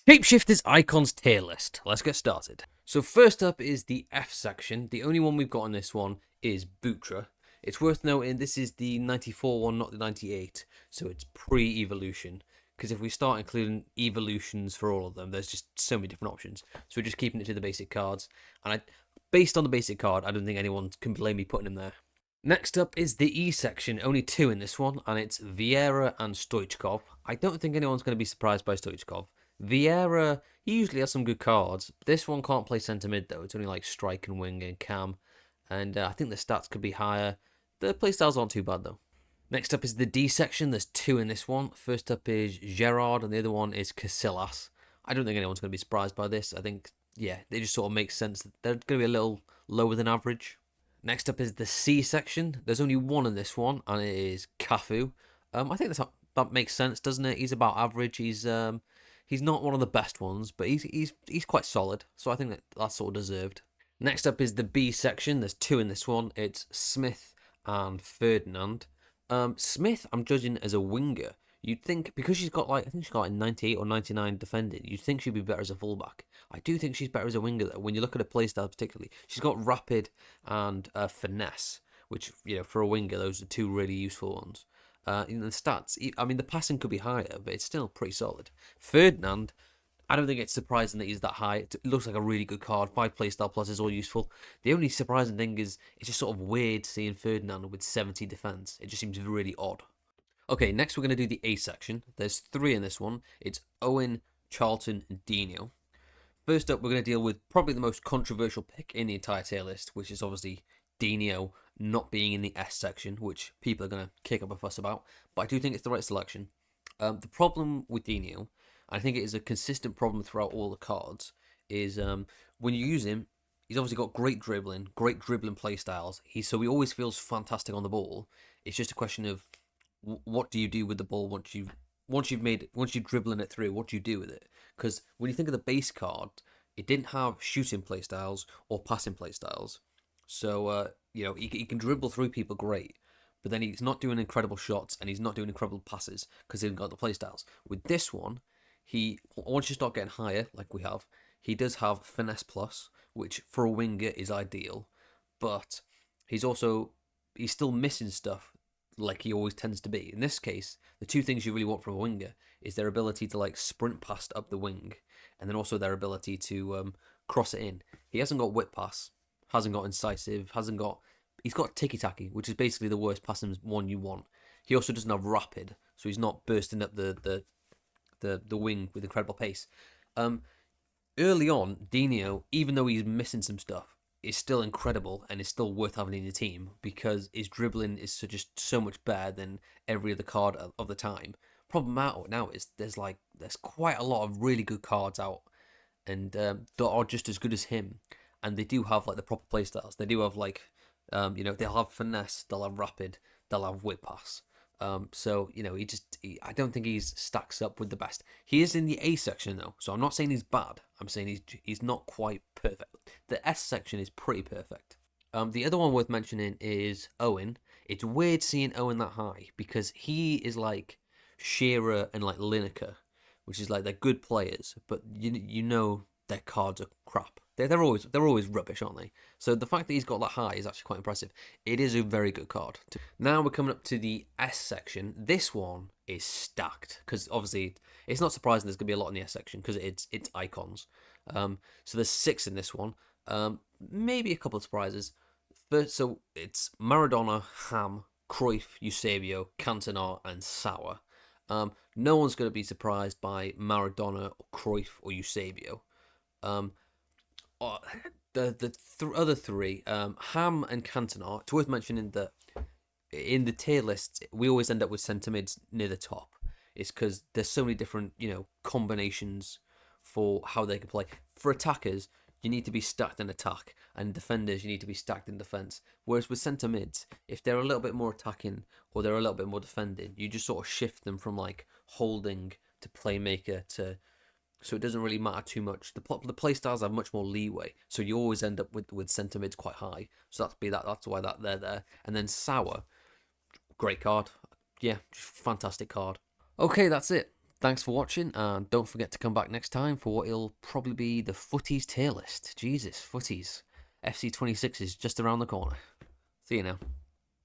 Shapeshifters Icons tier list. Let's get started. So first up is the F section. The only one we've got on this one is Butra. It's worth noting this is the 94 one, not the 98, so it's pre-evolution. Because if we start including evolutions for all of them, there's just so many different options. So we're just keeping it to the basic cards. And based on the basic card, I don't think anyone can blame me putting him there. Next up is the E section, only two in this one, and it's Vieira and Stoichkov. I don't think anyone's going to be surprised by Stoichkov. Vieira, he usually has some good cards. This one can't play centre mid though, it's only like strike and wing and cam, and I think the stats could be higher. The playstyles aren't too bad though. Next up is the D section, there's two in this one. First up is Gerard and the other one is Casillas. I don't think anyone's going to be surprised by this. I think, yeah, they just sort of make sense. They're going to be a little lower than average. Next up is the C section. There's only one in this one, and it is Cafu. I think that makes sense, doesn't it? He's about average. He's not one of the best ones, but he's quite solid. So I think that's sort of deserved. Next up is the B section. There's two in this one. It's Smith and Ferdinand. Smith, I'm judging as a winger. You'd think, because she's got I think she's got like 98 or 99 defending, you'd think she'd be better as a fullback. I do think she's better as a winger though. When you look at her playstyle particularly, she's got rapid and finesse, which, for a winger, those are two really useful ones. In the stats, I mean, the passing could be higher, but it's still pretty solid. Ferdinand, I don't think it's surprising that he's that high. It looks like a really good card. 5 playstyle plus is all useful. The only surprising thing is it's just sort of weird seeing Ferdinand with 70 defense. It just seems really odd. Okay, next we're going to do the A section. There's 3 in this one. It's Owen, Charlton, and Dino. First up, we're going to deal with probably the most controversial pick in the entire tier list, which is obviously Dino not being in the S section, which people are going to kick up a fuss about. But I do think it's the right selection. The problem with Dino, I think it is a consistent problem throughout all the cards, is when you use him, he's obviously got great dribbling play styles. So he always feels fantastic on the ball. It's just a question of what do you do with the ball once you're dribbling it through? What do you do with it? Because when you think of the base card, it didn't have shooting playstyles or passing playstyles. So he can dribble through people great, but then he's not doing incredible shots and he's not doing incredible passes because he hasn't got the playstyles. With this one, once you start getting higher, like we have, he does have finesse plus, which for a winger is ideal, but he's still missing stuff like he always tends to be. In this case, the two things you really want from a winger is their ability to sprint past up the wing, and then also their ability to cross it in. He hasn't got whip pass, hasn't got incisive, he's got tiki-taki, which is basically the worst passing one you want. He also doesn't have rapid, so he's not bursting up the wing with incredible pace. Early on, Dino, even though he's missing some stuff, is still incredible and is still worth having in your team because his dribbling is just so much better than every other card of the time. Problem out now is there's quite a lot of really good cards out, and that are just as good as him, and they do have the proper playstyles. They do have they'll have finesse, they'll have rapid, they'll have whip pass. So I don't think he stacks up with the best. He is in the A section though, so I'm not saying he's bad. I'm saying he's not quite perfect. The S section is pretty perfect. The other one worth mentioning is Owen. It's weird seeing Owen that high because he is like Shearer and Lineker, which is they're good players, but you know their cards are crap. They're always rubbish, aren't they? So the fact that he's got that high is actually quite impressive. It is a very good card. Now we're coming up to the S section. This one is stacked because obviously it's not surprising there's going to be a lot in the S section because it's icons. So there's 6 in this one. Maybe a couple of surprises. First, so it's Maradona, Ham, Cruyff, Eusebio, Cantona, and Sauer. No one's going to be surprised by Maradona, or Cruyff, or Eusebio. The other 3, Ham and Cantona, it's worth mentioning that in the tier list, we always end up with centre mids near the top. It's because there's so many different, combinations for how they can play. For attackers, you need to be stacked in attack, and defenders, you need to be stacked in defence. Whereas with centre mids, if they're a little bit more attacking or they're a little bit more defending, you just sort of shift them from holding to playmaker to. So it doesn't really matter too much. The playstyles have much more leeway, so you always end up with centre mids quite high. So that's why they're there. And then Sauer, great card, yeah, fantastic card. Okay, that's it. Thanks for watching, and don't forget to come back next time for what will probably be the footies tier list. Jesus, footies. FC26 is just around the corner. See you now.